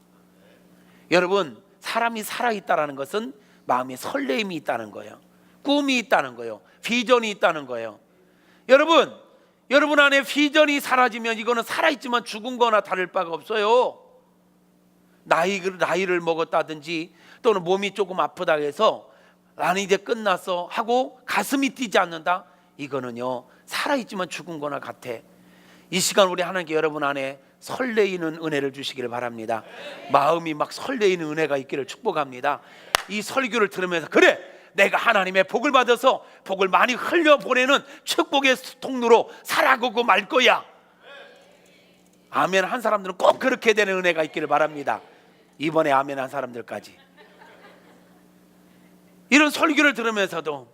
여러분, 사람이 살아있다는 것은 마음에 설레임이 있다는 거예요. 꿈이 있다는 거예요. 비전이 있다는 거예요. 여러분 안에 비전이 사라지면 이거는 살아있지만 죽은 거나 다를 바가 없어요. 나이를 먹었다든지 또는 몸이 조금 아프다 해서 나는 이제 끝났어 하고 가슴이 뛰지 않는다, 이거는요 살아있지만 죽은 거나 같아. 이 시간 우리 하나님께 여러분 안에 설레이는 은혜를 주시기를 바랍니다. 마음이 막 설레이는 은혜가 있기를 축복합니다. 이 설교를 들으면서 그래, 내가 하나님의 복을 받아서 복을 많이 흘려보내는 축복의 통로로 살아가고 말 거야. 아멘 한 사람들은 꼭 그렇게 되는 은혜가 있기를 바랍니다. 이번에 아멘 한 사람들까지. 이런 설교를 들으면서도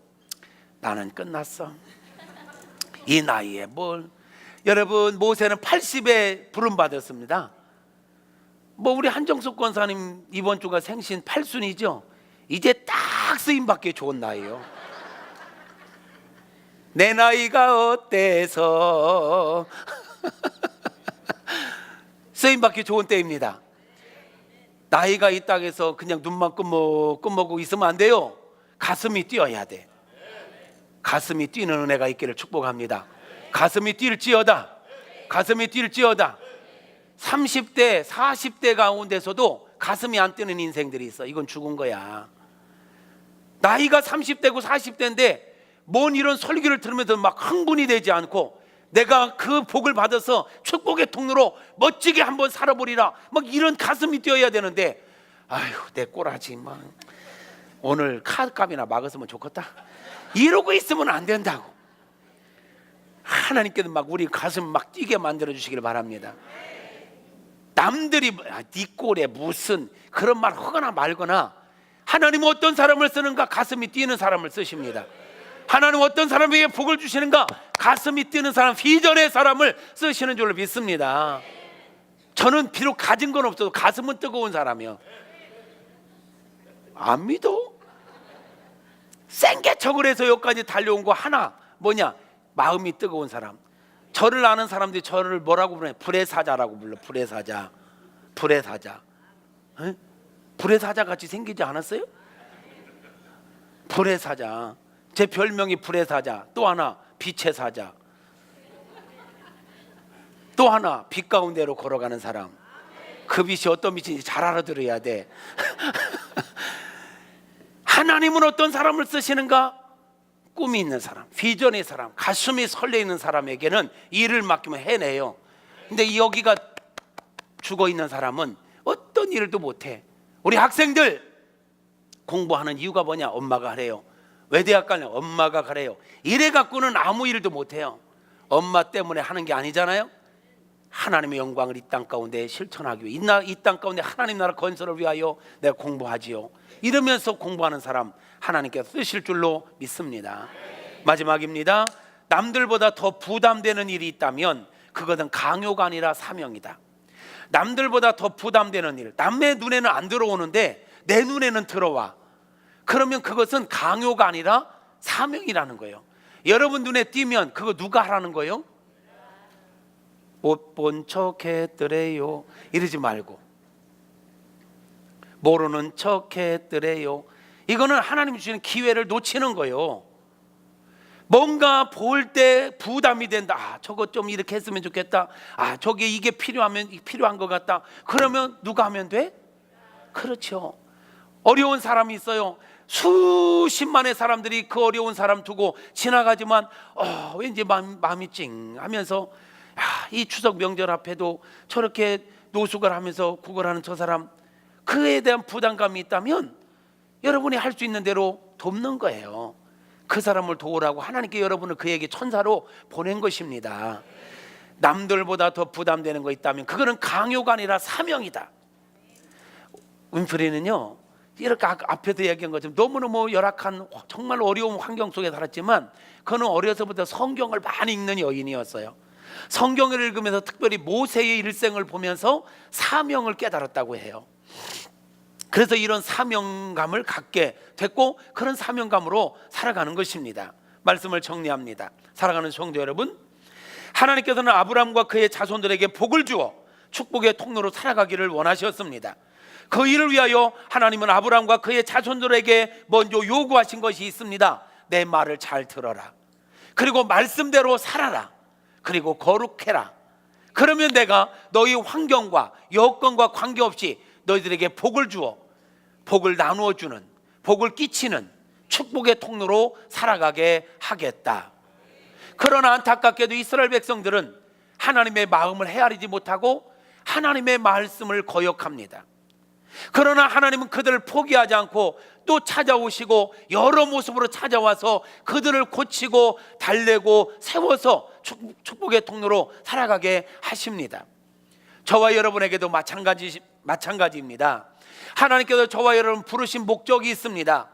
나는 끝났어, 이 나이에 뭘. 여러분, 모세는 80에 부름받았습니다. 우리 한정숙 권사님 이번 주가 생신 8순이죠. 이제 딱 쓰임받기 좋은 나이요. 내 나이가 어때서 쓰임받기 좋은 때입니다. 나이가 있다고 해서 그냥 눈만 끔먹고 있으면 안 돼요. 가슴이 뛰어야 돼. 가슴이 뛰는 은혜가 있기를 축복합니다. 가슴이 뛸지어다. 가슴이 뛸지어다. 30대 40대 가운데서도 가슴이 안 뛰는 인생들이 있어. 이건 죽은 거야. 나이가 30대고 40대인데 뭔 이런 설교를 들으면서 막 흥분이 되지 않고 내가 그 복을 받아서 축복의 통로로 멋지게 한번 살아보리라, 막 이런 가슴이 뛰어야 되는데, 아휴 내 꼬라지 막 오늘 카드값이나 막았으면 좋겠다, 이러고 있으면 안 된다고. 하나님께서 막 우리 가슴 막 뛰게 만들어 주시길 바랍니다. 남들이 네 꼴에 무슨 그런 말 하거나 말거나, 하나님은 어떤 사람을 쓰는가? 가슴이 뛰는 사람을 쓰십니다. 하나님 어떤 사람에게 복을 주시는가? 가슴이 뛰는 사람, 비전의 사람을 쓰시는 줄로 믿습니다. 저는 비록 가진 건 없어도 가슴은 뜨거운 사람이요. 안 믿어? 생개척을 해서 여기까지 달려온 거 하나, 뭐냐? 마음이 뜨거운 사람. 저를 아는 사람들이 저를 뭐라고 부르냐? 불의 사자라고 불러. 불의 사자. 불의 사자. 에? 불의 사자 같이 생기지 않았어요? 불의 사자. 제 별명이 불의 사자. 또 하나 빛의 사자. 또 하나 빛 가운데로 걸어가는 사람. 그 빛이 어떤 빛인지 잘 알아들어야 돼. 하나님은 어떤 사람을 쓰시는가? 꿈이 있는 사람, 비전의 사람, 가슴이 설레이는 사람에게는 일을 맡기면 해내요. 근데 여기가 죽어있는 사람은 어떤 일도 못해. 우리 학생들 공부하는 이유가 뭐냐? 엄마가 하래요. 왜 대학 가냐? 엄마가 가래요. 이래 갖고는 아무 일도 못해요. 엄마 때문에 하는 게 아니잖아요. 하나님의 영광을 이 땅 가운데 실천하기 위해, 이 땅 가운데 하나님 나라 건설을 위하여 내가 공부하지요. 이러면서 공부하는 사람 하나님께서 쓰실 줄로 믿습니다. 마지막입니다. 남들보다 더 부담되는 일이 있다면 그것은 강요가 아니라 사명이다. 남들보다 더 부담되는 일, 남의 눈에는 안 들어오는데 내 눈에는 들어와. 그러면 그것은 강요가 아니라 사명이라는 거예요. 여러분 눈에 띄면 그거 누가 하라는 거예요? 못 본 척 했더래요 이러지 말고, 모르는 척 했더래요. 이거는 하나님 주시는 기회를 놓치는 거예요. 뭔가 볼 때 부담이 된다. 아, 저거 좀 이렇게 했으면 좋겠다. 아, 저게 이게 필요한 것 같다. 그러면 누가 하면 돼? 그렇죠. 어려운 사람이 있어요. 수십만의 사람들이 그 어려운 사람 두고 지나가지만 왠지 마음이 찡 하면서, 이 추석 명절 앞에도 저렇게 노숙을 하면서 구걸하는 저 사람, 그에 대한 부담감이 있다면 여러분이 할 수 있는 대로 돕는 거예요. 그 사람을 도우라고 하나님께 여러분을 그에게 천사로 보낸 것입니다. 남들보다 더 부담되는 거 있다면 그거는 강요가 아니라 사명이다. 윈프리는요, 이렇게 앞에도 얘기한 것처럼 너무너무 열악한 정말 어려운 환경 속에 살았지만 그는 어려서부터 성경을 많이 읽는 여인이었어요. 성경을 읽으면서 특별히 모세의 일생을 보면서 사명을 깨달았다고 해요. 그래서 이런 사명감을 갖게 됐고 그런 사명감으로 살아가는 것입니다. 말씀을 정리합니다. 사랑하는 성도 여러분, 하나님께서는 아브라함과 그의 자손들에게 복을 주어 축복의 통로로 살아가기를 원하셨습니다. 그 일을 위하여 하나님은 아브라함과 그의 자손들에게 먼저 요구하신 것이 있습니다. 내 말을 잘 들어라. 그리고 말씀대로 살아라. 그리고 거룩해라. 그러면 내가 너희 환경과 여건과 관계없이 너희들에게 복을 주어 복을 나누어 주는, 복을 끼치는 축복의 통로로 살아가게 하겠다. 그러나 안타깝게도 이스라엘 백성들은 하나님의 마음을 헤아리지 못하고 하나님의 말씀을 거역합니다. 그러나 하나님은 그들을 포기하지 않고 또 찾아오시고 여러 모습으로 찾아와서 그들을 고치고 달래고 세워서 축복의 통로로 살아가게 하십니다. 저와 여러분에게도 마찬가지입니다. 하나님께서 저와 여러분 부르신 목적이 있습니다.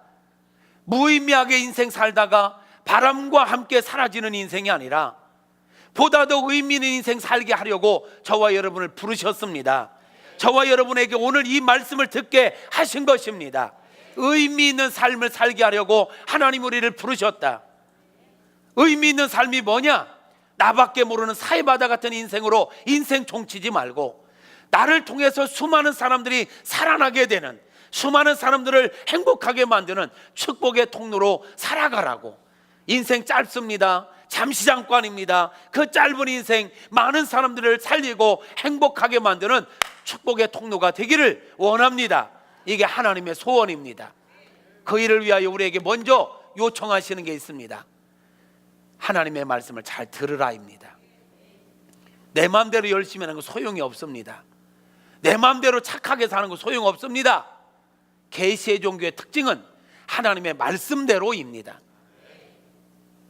무의미하게 인생 살다가 바람과 함께 사라지는 인생이 아니라 보다 더 의미 있는 인생 살게 하려고 저와 여러분을 부르셨습니다. 저와 여러분에게 오늘 이 말씀을 듣게 하신 것입니다. 의미 있는 삶을 살게 하려고 하나님 우리를 부르셨다. 의미 있는 삶이 뭐냐? 나밖에 모르는 사이바다 같은 인생으로 인생 종치지 말고 나를 통해서 수많은 사람들이 살아나게 되는, 수많은 사람들을 행복하게 만드는 축복의 통로로 살아가라고. 인생 짧습니다. 잠시 잠깐입니다. 그 짧은 인생 많은 사람들을 살리고 행복하게 만드는 축복의 통로가 되기를 원합니다. 이게 하나님의 소원입니다. 그 일을 위하여 우리에게 먼저 요청하시는 게 있습니다. 하나님의 말씀을 잘 들으라입니다. 내 마음대로 열심히 하는 거 소용이 없습니다. 내 마음대로 착하게 사는 거 소용없습니다. 계시의 종교의 특징은 하나님의 말씀대로입니다.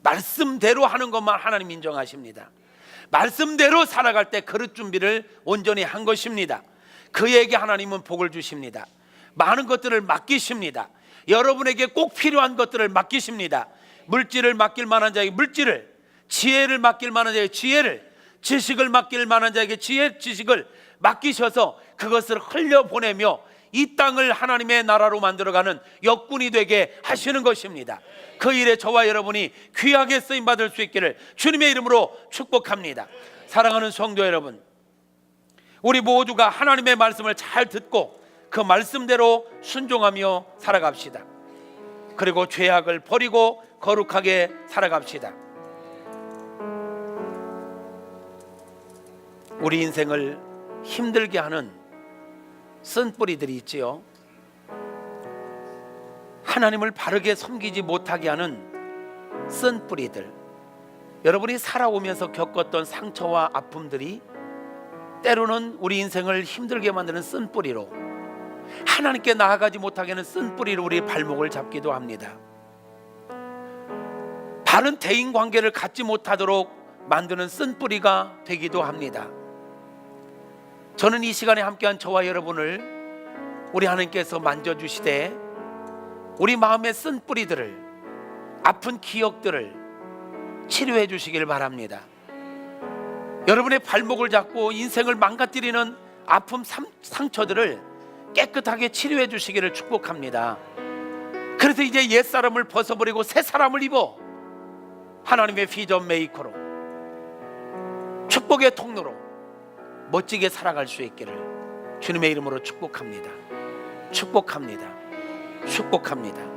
말씀대로 하는 것만 하나님 인정하십니다. 말씀대로 살아갈 때 그릇 준비를 온전히 한 것입니다. 그에게 하나님은 복을 주십니다. 많은 것들을 맡기십니다. 여러분에게 꼭 필요한 것들을 맡기십니다. 물질을 맡길 만한 자에게 물질을, 지혜를 맡길 만한 자에게 지혜를, 지식을 맡길 만한 자에게 지식을 맡기셔서 그것을 흘려보내며 이 땅을 하나님의 나라로 만들어가는 역군이 되게 하시는 것입니다. 그 일에 저와 여러분이 귀하게 쓰임받을 수 있기를 주님의 이름으로 축복합니다. 사랑하는 성도 여러분, 우리 모두가 하나님의 말씀을 잘 듣고 그 말씀대로 순종하며 살아갑시다. 그리고 죄악을 버리고 거룩하게 살아갑시다. 우리 인생을 힘들게 하는 쓴뿌리들이 있지요. 하나님을 바르게 섬기지 못하게 하는 쓴뿌리들, 여러분이 살아오면서 겪었던 상처와 아픔들이 때로는 우리 인생을 힘들게 만드는 쓴뿌리로, 하나님께 나아가지 못하게 하는 쓴뿌리로 우리 발목을 잡기도 합니다. 바른 대인관계를 갖지 못하도록 만드는 쓴뿌리가 되기도 합니다. 저는 이 시간에 함께한 저와 여러분을 우리 하나님께서 만져주시되 우리 마음의 쓴뿌리들을, 아픈 기억들을 치료해 주시길 바랍니다. 여러분의 발목을 잡고 인생을 망가뜨리는 아픔, 상처들을 깨끗하게 치료해 주시기를 축복합니다. 그래서 이제 옛사람을 벗어버리고 새 사람을 입어 하나님의 비전 메이커로, 축복의 통로로 멋지게 살아갈 수 있기를 주님의 이름으로 축복합니다. 축복합니다. 축복합니다.